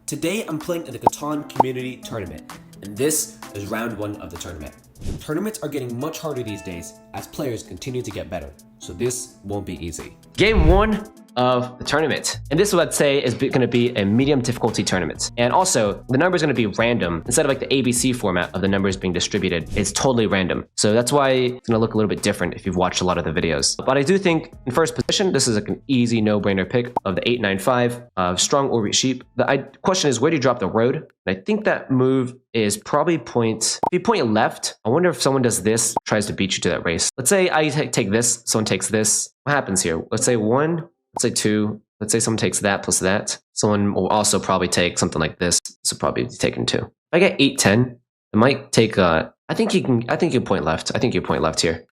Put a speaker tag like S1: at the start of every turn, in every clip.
S1: Today I'm playing in the Catan Community Tournament, and this is round 1 of the tournament. Tournaments are getting much harder these days as players continue to get better, so this won't be easy.
S2: Game 1 of the tournament. And this, let's say, is going to be a medium difficulty tournament. And also, the number is going to be random. Instead of like the ABC format of the numbers being distributed, it's totally random. So that's why it's going to look a little bit different if you've watched a lot of the videos. But I do think in first position, this is like an easy no-brainer pick of the 895 of Strong or Weak Sheep. The question is, where do you drop the road? And I think that move is probably if you point left, I wonder if someone does this, tries to beat you to that race. Let's say I take this, someone takes this. What happens here? Let's say 1, let's say 2, let's say someone takes that plus that. Someone will also probably take something like this. This will probably be taken 2. If I get 8, 10, it might take, I think you point left. I think you point left here.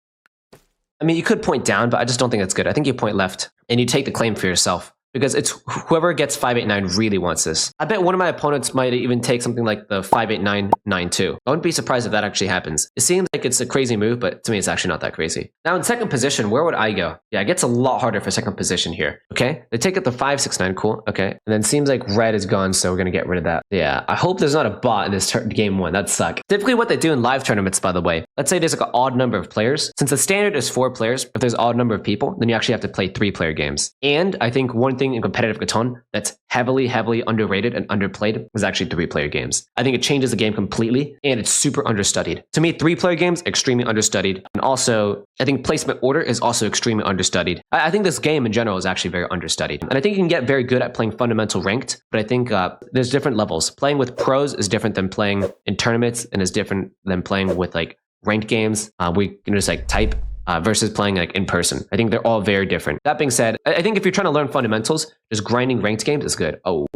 S2: I mean, you could point down, but I just don't think that's good. I think you point left and you take the claim for yourself. Because it's whoever gets 589 really wants this. I bet one of my opponents might even take something like the 58992. I wouldn't be surprised if that actually happens. It seems like it's a crazy move, but to me it's actually not that crazy. Now in second position, where would I go? Yeah, it gets a lot harder for second position here. Okay, they take up the 569, cool. Okay, and then it seems like red is gone, so we're gonna get rid of that. Yeah, I hope there's not a bot in this game 1. That'd suck. Typically what they do in live tournaments, by the way, let's say there's like an odd number of players. Since the standard is 4 players, if there's an odd number of people, then you actually have to play 3-player games. And I think one thing in competitive Catan that's heavily underrated and underplayed is actually 3-player games. I think it changes the game completely, and it's super understudied. To me, 3-player games, extremely understudied. And also, I think placement order is also extremely understudied. I think this game in general is actually very understudied. And I think you can get very good at playing fundamental ranked, but I think there's different levels. Playing with pros is different than playing in tournaments, and is different than playing with like ranked games. We can just like type versus playing like in person. I think they're all very different. That being said, I think if you're trying to learn fundamentals, just grinding ranked games is good. Oh.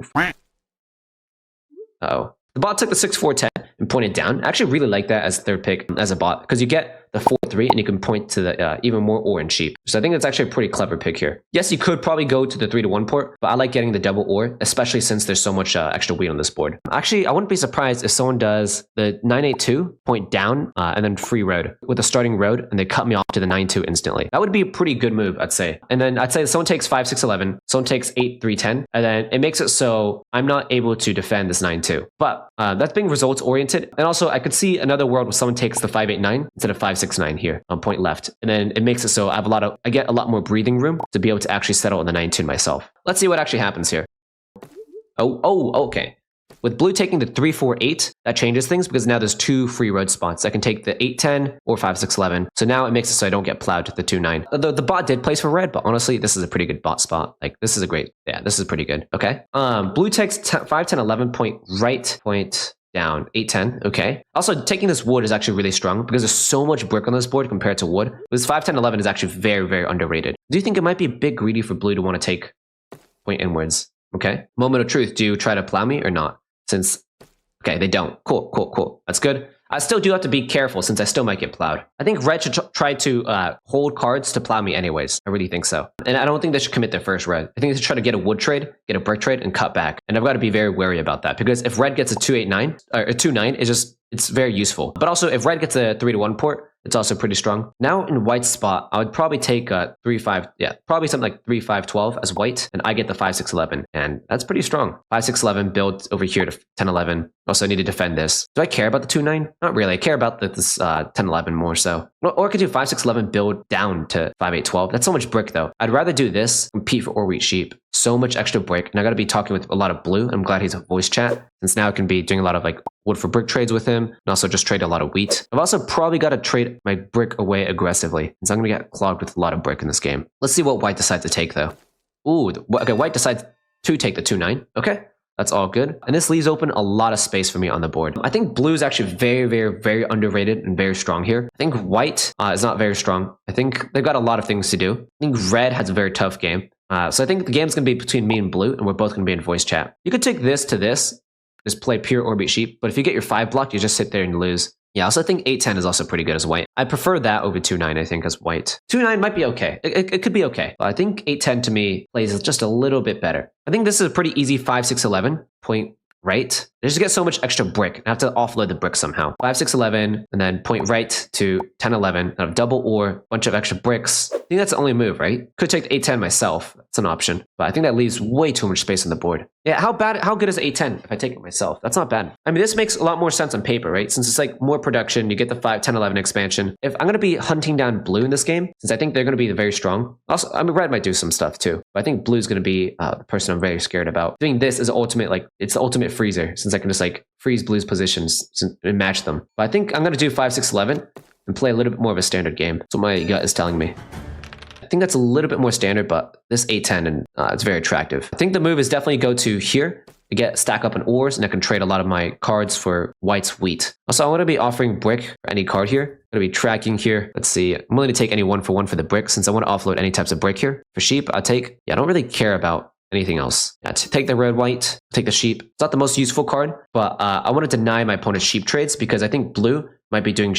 S2: Uh-oh. The bot took the 6-4-10 and pointed down. I actually really like that as third pick as a bot because you get the 4-3 and you can point to the even more orange sheep. So I think that's actually a pretty clever pick here. Yes, you could probably go to the 3-1 port, but I like getting the double or, especially since there's so much extra wheat on this board. Actually, I wouldn't be surprised if someone does the 982, point down, and then free road with a starting road, and they cut me off to the 9-2 instantly. That would be a pretty good move, I'd say. And then I'd say someone takes 5-6-11, someone takes 8-3-10, and then it makes it so I'm not able to defend this 9-2. But that's being results oriented. And also I could see another world where someone takes the 5-8-9 instead of 5-6-9 here on point left. And then it makes it so I get a lot more breathing room to be able to actually settle on the 9-2 myself. Let's see what actually happens here. Okay. With blue taking the 3-4-8, that changes things because now there's 2 free road spots. I can take the 8-10 or 5-6-11. So now it makes it so I don't get plowed to the 2-9. The bot did place for red, but honestly, this is a pretty good bot spot. Like, this is this is pretty good. Okay. Blue takes 5-10-11, point right, point down, 8-10, okay. Also, taking this wood is actually really strong because there's so much brick on this board compared to wood. This 5-10-11 is actually very underrated. Do you think it might be a bit greedy for blue to want to take point inwards? Okay. Moment of truth. Do you try to plow me or not? Since, okay, they don't. Cool. That's good. I still do have to be careful since I still might get plowed. I think red should try to hold cards to plow me anyways. I really think so. And I don't think they should commit their first red. I think they should try to get a wood trade, get a brick trade, and cut back. And I've got to be very wary about that because if red gets a 2-8-9, or a 2-9, it's very useful. But also, if red gets a 3-1 port, it's also pretty strong. Now in white's spot, I would probably take a 3-5, probably something like 3-5-12 as white, and I get the 5-6-11, and that's pretty strong. 5-6-11 build over here to 10-11. Also, I need to defend this. Do I care about the 2-9? Not really. I care about this 10-11 more so. Or I could do 5-6-11 build down to 5-8-12. That's so much brick though. I'd rather do this, compete for or wheat sheep. So much extra brick, and I got to be talking with a lot of blue. I'm glad he's a voice chat, since now I can be doing a lot of like wood for brick trades with him, and also just trade a lot of wheat. I've also probably got to trade my brick away aggressively, since I'm going to get clogged with a lot of brick in this game. Let's see what white decides to take though. Ooh, okay, white decides to take the 2-9. Okay, that's all good. And this leaves open a lot of space for me on the board. I think blue is actually very underrated and very strong here. I think white is not very strong. I think they've got a lot of things to do. I think red has a very tough game. So I think the game's going to be between me and blue, and we're both going to be in voice chat. You could take this to this, just play pure orbit sheep, but if you get your 5 blocked, you just sit there and you lose. Yeah, I also think 8-10 is also pretty good as white. I prefer that over 2-9, I think, as white. 2-9 might be okay. It could be okay. But I think 8-10 to me plays just a little bit better. I think this is a pretty easy 5-6-11 point right. They just get so much extra brick. I have to offload the brick somehow. 5-6-11, and then point right to 10-11. Double or bunch of extra bricks. think that's the only move, right? Could take the A10 myself. That's an option. But I think that leaves way too much space on the board. Yeah, how good is A10 if I take it myself? That's not bad. I mean, this makes a lot more sense on paper, right? Since it's like more production, you get the 5, 10, 11 expansion. If I'm going to be hunting down blue in this game, since I think they're going to be very strong. Also, I mean, red might do some stuff too. But I think blue's going to be the person I'm very scared about. Doing this is ultimate, like, it's the ultimate freezer, since I can just like freeze blue's positions and match them. But I think I'm going to do 5, 6, 11 and play a little bit more of a standard game. That's what my gut is telling me. I think that's a little bit more standard, but this 8-10, and it's very attractive. I think the move is definitely go to here to stack up on ores, and I can trade a lot of my cards for white's wheat. Also, I want to be offering brick for any card here. I'm going to be tracking here. Let's see. I'm willing to take any 1-for-1 for the brick, since I want to offload any types of brick here. For sheep, I'll take, I don't really care about anything else. Yeah, to take the red white, take the sheep. It's not the most useful card, but I want to deny my opponent's sheep trades because I think blue might be doing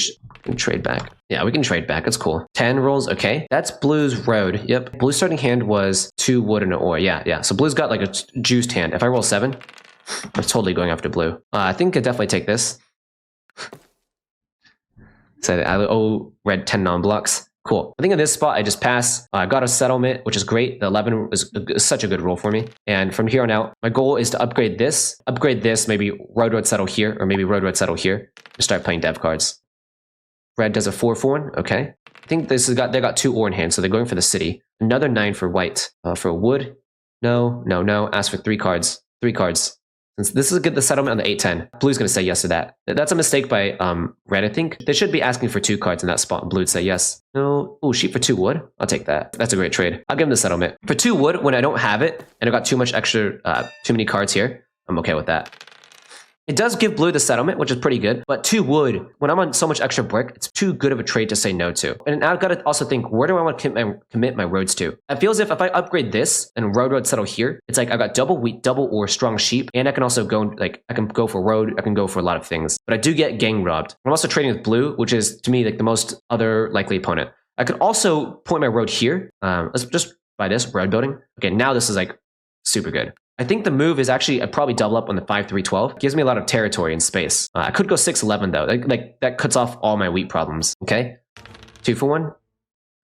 S2: trade back. Yeah, we can trade back. It's cool. 10 rolls. Okay. That's blue's road. Yep. Blue's starting hand was 2 wood and an ore. Yeah. So blue's got like a juiced hand. If I roll 7, I'm totally going after blue. I think I definitely take this. So I owe red 10 non-blocks. Cool. I think in this spot, I just pass. I got a settlement, which is great. The 11 is such a good roll for me. And from here on out, my goal is to upgrade this, maybe road settle here, or maybe road settle here, to start playing dev cards. Red does a 4-for-1. Okay. I think they got 2 ore in hand, so they're going for the city. Another 9 for white. For wood. No. Ask for 3 cards. 3 cards. Since this is the settlement on the 8-10, blue's going to say yes to that. That's a mistake by red, I think. They should be asking for 2 cards in that spot, and blue would say yes. No. Oh, sheep for 2 wood. I'll take that. That's a great trade. I'll give him the settlement. For 2 wood, when I don't have it, and I got too many cards here, I'm okay with that. It does give blue the settlement, which is pretty good, but 2 wood, when I'm on so much extra brick, it's too good of a trade to say no to. And I've got to also think, where do I want to commit my roads to? It feels as if I upgrade this and road settle here, it's like I got double wheat, double ore, strong sheep, and I can also go, like, I can go for road, I can go for a lot of things. But I do get gang robbed. I'm also trading with blue, which is, to me, like the most other likely opponent. I could also point my road here. Let's just buy this, road building. Okay, now this is like super good. I think the move is actually, I'd probably double up on the 5-3-12. Gives me a lot of territory and space. I could go 6-11 though. Like that cuts off all my wheat problems. Okay, 2-for-1.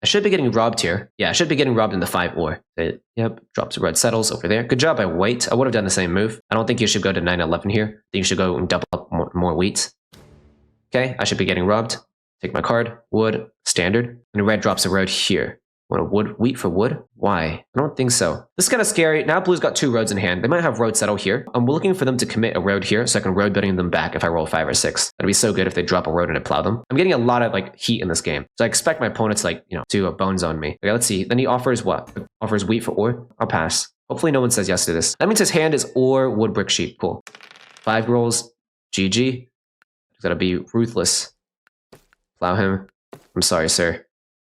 S2: I should be getting robbed here. Yeah, I should be getting robbed in the 5 ore. Yep, drops red settles over there. Good job by white. I would have done the same move. I don't think you should go to 9-11 here. I think you should go and double up more wheat. Okay, I should be getting robbed. Take my card, wood, standard, and red drops a road here. Want a wheat for wood? Why? I don't think so. This is kind of scary. Now blue's got 2 roads in hand. They might have road settle here. I'm looking for them to commit a road here so I can road building them back if I roll 5 or 6. That'd be so good if they drop a road and I plow them. I'm getting a lot of like heat in this game. So I expect my opponents like, to bone zone me. Okay, let's see. Then he offers what? Offers wheat for ore? I'll pass. Hopefully no one says yes to this. That means his hand is ore, wood, brick, sheep. Cool. 5 rolls. GG. Gotta be ruthless. Plow him. I'm sorry, sir.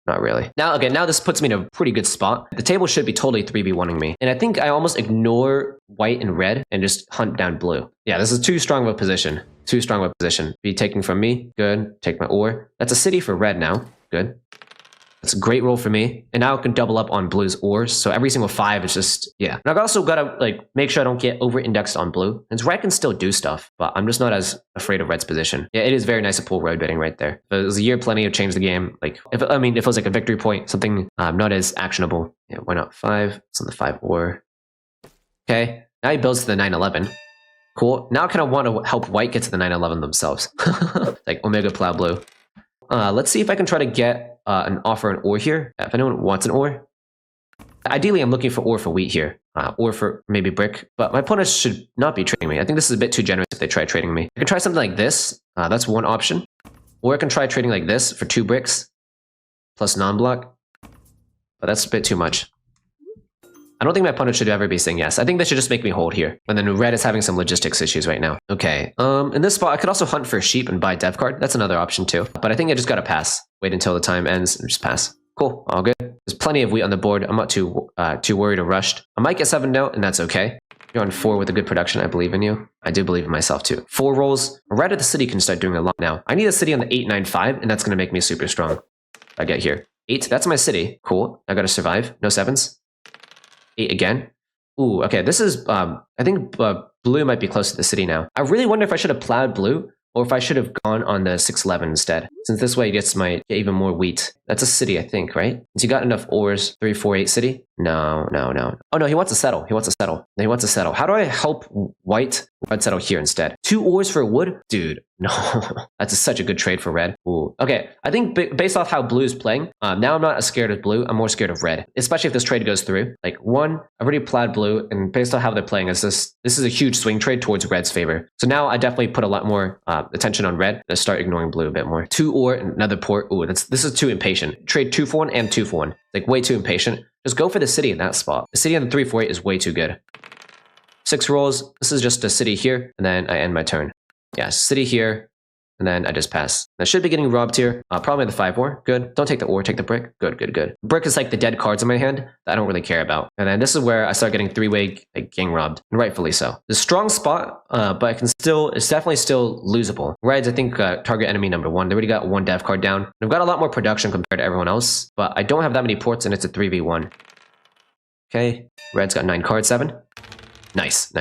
S2: Not really. Now this puts me in a pretty good spot. The table should be totally 3v1ing me. And I think I almost ignore white and red and just hunt down blue. Yeah, this is too strong of a position. Too strong of a position. Be taking from me. Good. Take my ore. That's a city for red now. Good. That's a great roll for me. And now I can double up on blue's ores. So every single 5 is just, yeah. And I've also got to like make sure I don't get over-indexed on blue. And red can still do stuff, but I'm just not as afraid of red's position. Yeah, it is very nice to pull road bidding right there. If it was a year plenty to change the game. Like, if it was like a victory point, something not as actionable. Yeah, why not 5? It's on the 5 ore. Okay, now he builds to the 9-11. Cool. Now I kind of want to help white get to the 9-11 themselves. Like Omega Plow Blue. Let's see if I can try to get an offer an ore here. If anyone wants an ore. Ideally, I'm looking for ore for wheat here. Or for maybe brick. But my opponents should not be trading me. I think this is a bit too generous if they try trading me. I can try something like this. That's one option. Or I can try trading like this for 2 bricks. Plus non-block. But that's a bit too much. I don't think my opponent should ever be saying yes. I think they should just make me hold here. And then red is having some logistics issues right now. Okay, in this spot, I could also hunt for a sheep and buy a dev card. That's another option too. But I think I just gotta pass. Wait until the time ends and just pass. Cool, all good. There's plenty of wheat on the board. I'm not too worried or rushed. I might get 7 now, and that's okay. You're on 4 with a good production. I believe in you. I do believe in myself too. 4 rolls. Red at the city can start doing a lot now. I need a city on the 8-9-5, and that's gonna make me super strong. I get here. 8, that's my city. Cool, I gotta survive. No 7s. 8 again. Ooh, okay, this is, I think blue might be close to the city now. I really wonder if I should have plowed blue Or if I should have gone on the 6-11 instead, since this way he gets my get even more wheat. That's a city, I think, right? Since you got enough ores, 3-4-8 city? No. Oh no, he wants to settle. He wants to settle. He wants to settle. How do I help white? Red settle here instead. 2 ores for wood? Dude, no. That's such a good trade for red. Ooh. Okay, I think based off how blue is playing, now I'm not as scared of blue. I'm more scared of red, especially if this trade goes through. Like, one, I've already plowed blue, and based on how they're playing, this is a huge swing trade towards red's favor. So now I definitely put a lot more attention on red and start ignoring blue a bit more. 2 ore and another port. Ooh, this is too impatient. Trade 2 for 1 and 2 for 1. Like, way too impatient. Just go for the city in that spot. The city on the 3-4-8 is way too good. 6 rolls. This is just a city here, and then I end my turn. Yeah, city here, and then I just pass. I should be getting robbed here. Probably the 5 ore. Good. Don't take the ore, take the brick. Good. Brick is like the dead cards in my hand that I don't really care about. And then this is where I start getting 3-way gang robbed, and rightfully so. The strong spot, but it's definitely still losable. Reds, I think, target enemy number 1. They already got 1 dev card down. I've got a lot more production compared to everyone else, but I don't have that many ports, and it's a 3v1. Okay, red's got 9 cards, 7. Nice.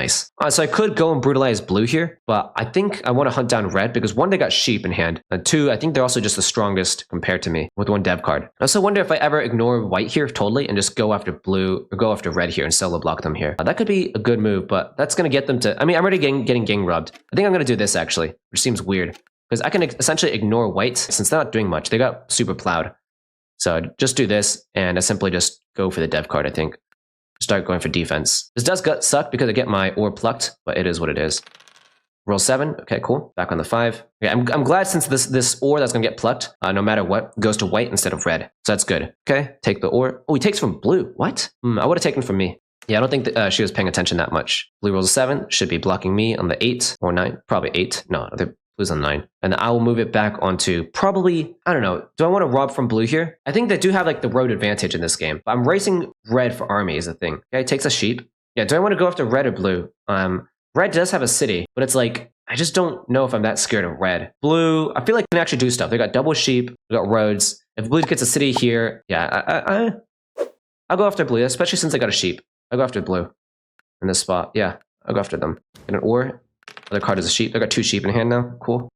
S2: So I could go and brutalize blue here, but I think I want to hunt down red because 1, they got sheep in hand, and 2, I think they're also just the strongest compared to me with 1 dev card. I also wonder if I ever ignore white here totally and just go after blue or go after red here and solo block them here. That could be a good move, but that's going to get them to... I mean, I'm already getting gang robbed. I think I'm going to do this actually, which seems weird because I can essentially ignore white since they're not doing much. They got super plowed. So I'd just do this and I simply just go for the dev card, I think. Start going for defense. This does suck because I get my ore plucked, but it is what it is. Roll 7. Okay, cool. Back on the 5. Okay, I'm glad since this ore that's going to get plucked, no matter what, goes to white instead of red. So that's good. Okay, take the ore. Oh, he takes from blue. What? I would have taken from me. Yeah, I don't think that she was paying attention that much. Blue rolls a 7. Should be blocking me on the 8 or 9. Probably 8. No, blue's on 9. And I will move it back onto probably, I don't know. Do I want to rob from blue here? I think they do have like the road advantage in this game. But I'm racing red for army is the thing. Okay, takes a sheep. Yeah, do I want to go after red or blue? Red does have a city, but it's like, I just don't know if I'm that scared of red. Blue, I feel like can actually do stuff. They got double sheep, they got roads. If blue gets a city here, yeah, I'll go after blue, especially since I got a sheep. I'll go after blue in this spot. Yeah, I'll go after them. Get an ore. Other card is a sheep. I got 2 sheep in hand now. Cool.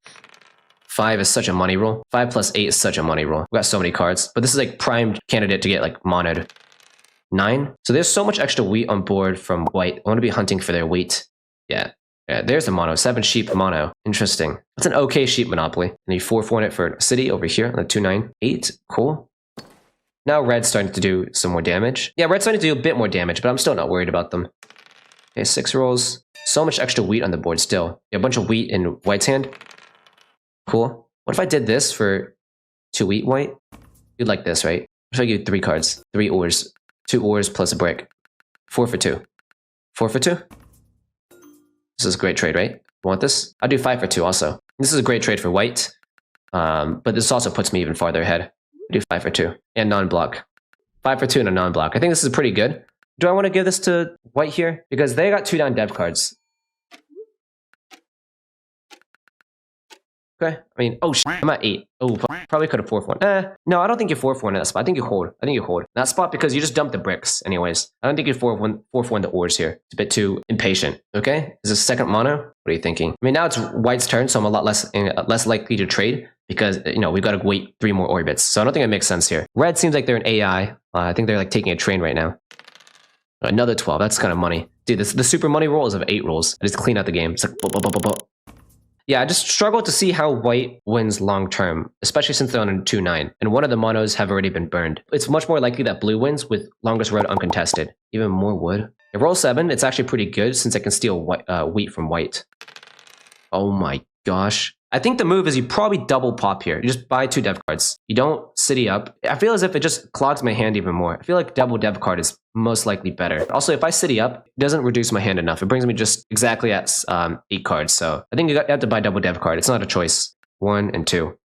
S2: 5 is such a money roll. 5 plus 8 is such a money roll. We got so many cards, but this is like prime candidate to get like monoed. 9. So there's so much extra wheat on board from white. I want to be hunting for their wheat. Yeah, there's the mono. 7 sheep mono. Interesting. That's an okay sheep monopoly. I need 4 in it for city over here on the 2-9. 8. Cool. Now red's starting to do some more damage. Yeah, red's starting to do a bit more damage, but I'm still not worried about them. Okay, 6 rolls. So much extra wheat on the board still. Yeah, a bunch of wheat in white's hand. Cool. What if I did this for 2 wheat white? You'd like this, right? What if I give you 3 cards? 3 ores. 2 ores plus a brick. 4 for 2. 4 for 2? This is a great trade, right? You want this? I'll do 5 for 2 also. This is a great trade for white. But this also puts me even farther ahead. I do 5 for 2. And non-block. 5 for 2 and a non-block. I think this is pretty good. Do I want to give this to white here? Because they got 2 down dev cards. Okay. I mean, oh, I'm at 8. Oh, probably could have 4-1. No, I don't think you're 4-1 in that spot. I think you hold. In that spot because you just dumped the bricks anyways. I don't think you're 4-1 the ores here. It's a bit too impatient. Okay. Is this second mono? What are you thinking? I mean, now it's white's turn, so I'm a lot less likely to trade because, you know, we've got to wait 3 more orbits. So I don't think it makes sense here. Red seems like they're an AI. I think they're like taking a train right now. Another 12. That's kind of money. Dude, the super money roll is of 8 rolls. I just clean out the game. It's like... Yeah, I just struggle to see how white wins long term, especially since they're on a 2-9, and one of the monos have already been burned. It's much more likely that blue wins with longest road uncontested. Even more wood. If roll 7, it's actually pretty good since I can steal wheat from white. Oh my gosh. I think the move is you probably double pop here. You just buy 2 dev cards. You don't city up. I feel as if it just clogs my hand even more. I feel like double dev card is most likely better. Also, if I city up, it doesn't reduce my hand enough. It brings me just exactly at 8 cards. So I think you have to buy double dev card. It's not a choice. 1 and 2.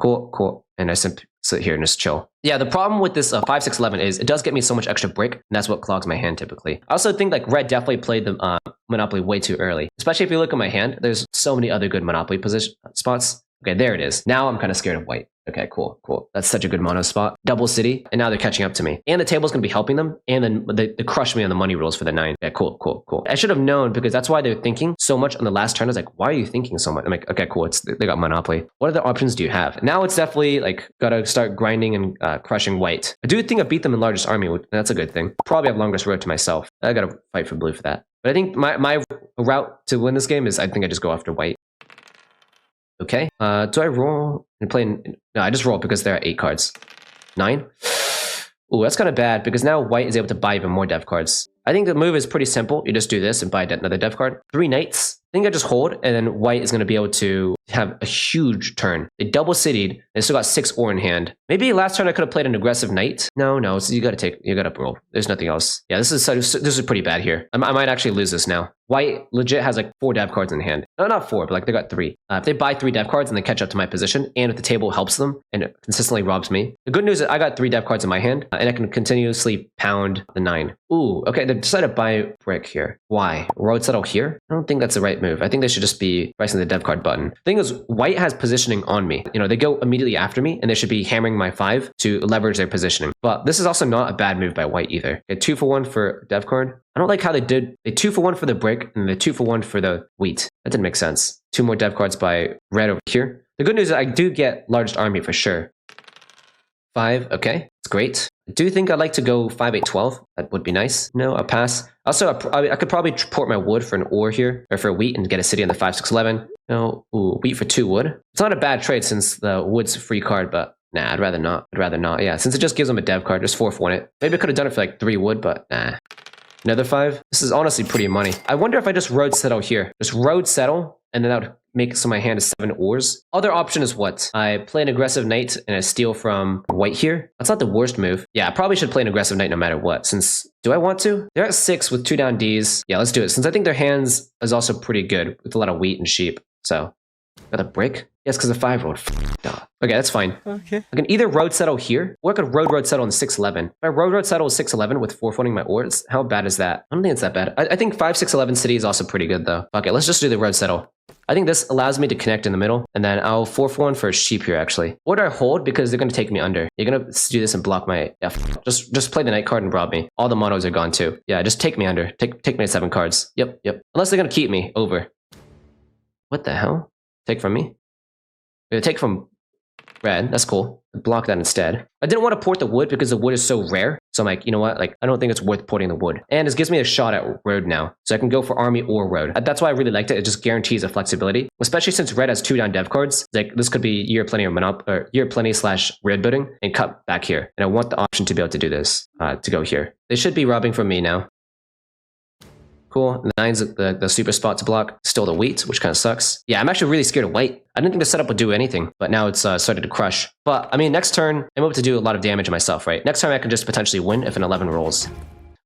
S2: Cool. And I simply sit here and just chill. Yeah, the problem with this 5-6-11 is it does get me so much extra brick, and that's what clogs my hand typically. I also think like red definitely played the Monopoly way too early. Especially if you look at my hand, there's so many other good Monopoly position spots. Okay, there it is. Now I'm kind of scared of white. Okay, cool, cool. That's such a good mono spot. Double city, and now they're catching up to me. And the table's gonna be helping them, and then they crush me on the money rolls for the 9. Okay, cool, cool, cool. I should have known because that's why they're thinking so much on the last turn. I was like, why are you thinking so much? I'm like, okay, cool. They got Monopoly. What other options do you have? Now it's definitely like gotta start grinding and crushing white. I do think I beat them in largest army. That's a good thing. Probably have longest road to myself. I gotta fight for blue for that. But I think my route to win this game is I think I just go after white. Okay. Do I roll and play? No, I just roll because there are 8 cards. 9. Ooh, that's kind of bad because now white is able to buy even more dev cards. I think the move is pretty simple. You just do this and buy another dev card. 3 knights. I think I just hold, and then white is going to be able to have a huge turn. They double citied. They still got 6 ore in hand. Maybe last turn I could have played an aggressive knight. No. So you got to roll. There's nothing else. Yeah, this is pretty bad here. I might actually lose this now. White legit has like 4 dev cards in hand. No, not 4, but like they got 3. If they buy 3 dev cards and they catch up to my position, and if the table helps them and it consistently robs me, the good news is I got 3 dev cards in my hand, and I can continuously pound the 9. Ooh, okay. They decided to buy brick here. Why? Road settle here? I don't think that's the right move. I think they should just be pressing the dev card button. The thing is, white has positioning on me. You know, they go immediately after me, and they should be hammering my 5 to leverage their positioning. But this is also not a bad move by white either. Okay, 2 for 1 for dev card. I don't like how they 2 for 1 for the brick and the 2 for 1 for the wheat. That didn't make sense. 2 more dev cards by red over here. The good news is I do get largest army for sure. 5, okay, it's great. I do think I'd like to go 5, 8, 12. That would be nice. No, I'll pass. Also, I could probably port my wood for an ore here, or for a wheat and get a city on the 5, 6, 11. No, ooh, wheat for 2 wood. It's not a bad trade since the wood's a free card, but nah, I'd rather not. Yeah, since it just gives them a dev card, just 4 for 1 it. Maybe I could have done it for like 3 wood, but nah. Another 5. This is honestly pretty money. I wonder if I just road settle here. Just road settle, and then that would make so my hand is 7 ores. Other option is what? I play an aggressive knight and I steal from white here. That's not the worst move. Yeah, I probably should play an aggressive knight no matter what. Since, do I want to? They're at 6 with 2 down Ds. Yeah, let's do it. Since I think their hands is also pretty good with a lot of wheat and sheep. So, got a brick? Yes, because the 5 road. Okay, that's fine. Okay. I can either road settle here, or I could road settle on 6-11. If I road settle 6-11 with 4-funding my ores, how bad is that? I don't think it's that bad. I think 5-6-11 city is also pretty good though. Okay, let's just do the road settle. I think this allows me to connect in the middle, and then I'll 4-1 for a sheep here actually. Or do I hold because they're going to take me under? You're going to do this and block my just play the knight card and rob me. All the monos are gone too. Yeah, just take me under. Take me at 7 cards. Yep. Unless they're going to keep me over. What the hell? Take from me? They're going to take from red. That's cool. Block that instead. I didn't want to port the wood because the wood is so rare. So I'm like, you know what? Like, I don't think it's worth porting the wood. And this gives me a shot at road now. So I can go for army or road. That's why I really liked it. It just guarantees a flexibility, especially since red has 2 down dev cards. Like this could be year plenty or year plenty / red building and cut back here. And I want the option to be able to do this, to go here. They should be robbing from me now. Cool. The 9's the super spot to block. Still the wheat, which kind of sucks. Yeah, I'm actually really scared of white. I didn't think the setup would do anything, but now it's started to crush. But, I mean, next turn, I'm able to do a lot of damage to myself, right? Next turn, I can just potentially win if an 11 rolls.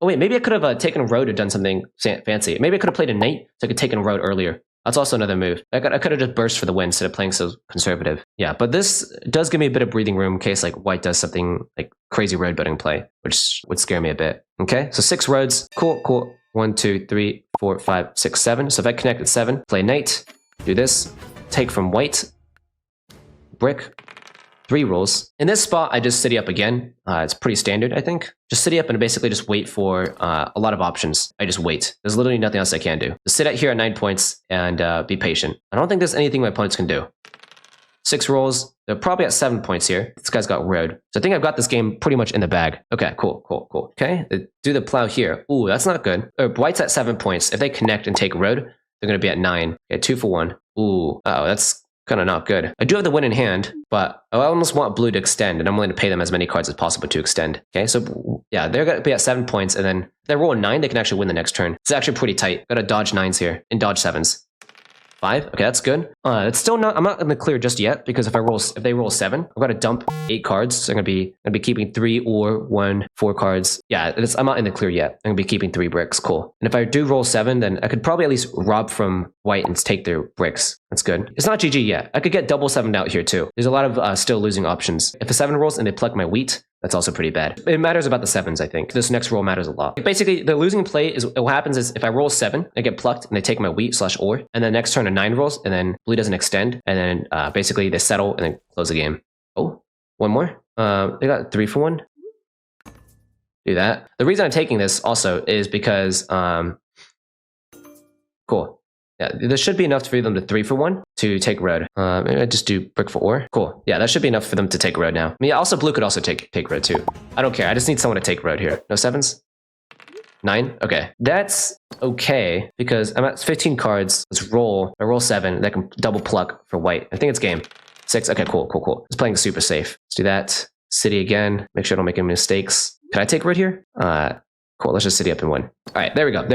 S2: Oh, wait, maybe I could have taken a road or done something fancy. Maybe I could have played a knight, so I could take a road earlier. That's also another move. I could have just burst for the win instead of playing so conservative. Yeah, but this does give me a bit of breathing room in case like white does something like crazy road building play, which would scare me a bit. Okay, so 6 roads. Cool. 1, 2, 3, 4, 5, 6, 7. So if I connect at 7, play knight, do this, take from white, brick, 3 rolls. In this spot, I just city up again. It's pretty standard, I think. Just city up and basically just wait for a lot of options. I just wait. There's literally nothing else I can do. Just sit out here at 9 points and be patient. I don't think there's anything my opponents can do. 6 rolls. They're probably at 7 points here. This guy's got road. So I think I've got this game pretty much in the bag. Okay, cool. Okay, do the plow here. Ooh, that's not good. White's at 7 points. If they connect and take road, they're going to be at 9. Okay, 2 for 1. Ooh, that's kind of not good. I do have the win in hand, but I almost want blue to extend, and I'm willing to pay them as many cards as possible to extend. Okay, so yeah, they're going to be at 7 points, and then if they roll a 9, they can actually win the next turn. It's actually pretty tight. Got to dodge 9s here and dodge 7s. 5. Okay, that's good. It's still not. I'm not in the clear just yet because if they roll 7, I've got to dump 8 cards. So I'm gonna be keeping 3 or 1, 4 cards. Yeah, I'm not in the clear yet. I'm gonna be keeping 3 bricks. Cool. And if I do roll 7, then I could probably at least rob from white and take their bricks. That's good. It's not GG yet. I could get double 7'd out here too. There's a lot of still losing options. If a 7 rolls and they pluck my wheat, that's also pretty bad. It matters about the 7s, I think. This next roll matters a lot. Basically, the losing play is what happens is if I roll 7, I get plucked and they take my wheat / ore, and then next turn a 9 rolls, and then blue doesn't extend, and then basically they settle and then close the game. Oh, one more. They got 3 for 1. Do that. The reason I'm taking this also is because, cool. Yeah, there should be enough for them to 3 for 1 to take road. Maybe I just do brick for ore. Cool. Yeah, that should be enough for them to take road now. I mean, also blue could also take road too. I don't care. I just need someone to take road here. No 7s? 9? Okay. That's okay because I'm at 15 cards. Let's roll. I roll 7. That can double pluck for white. I think it's game. 6. Okay, cool. It's playing super safe. Let's do that. City again. Make sure I don't make any mistakes. Can I take road here? Cool. Let's just city up and win. All right, there we go.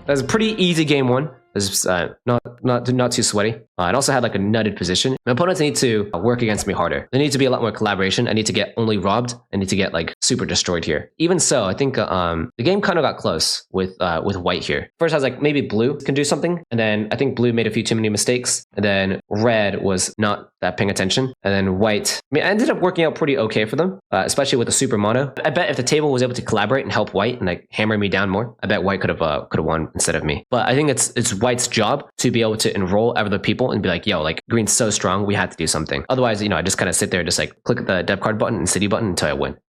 S2: That's a pretty easy game 1. This is not too sweaty. It also had like a nutted position. My opponents need to work against me harder. There needs to be a lot more collaboration. I need to get only robbed. I need to get like super destroyed here. Even so, I think the game kind of got close with white here. First, I was like maybe blue can do something, and then I think blue made a few too many mistakes, and then red was not that paying attention, and then white. I mean, I ended up working out pretty okay for them, especially with the super mono. I bet if the table was able to collaborate and help white and like hammer me down more, I bet white could have won instead of me. But I think it's white's job to be able to enroll other people and be like, yo, like green's so strong, we have to do something. Otherwise, I just kind of sit there, just like click the dev card button and city button until I win.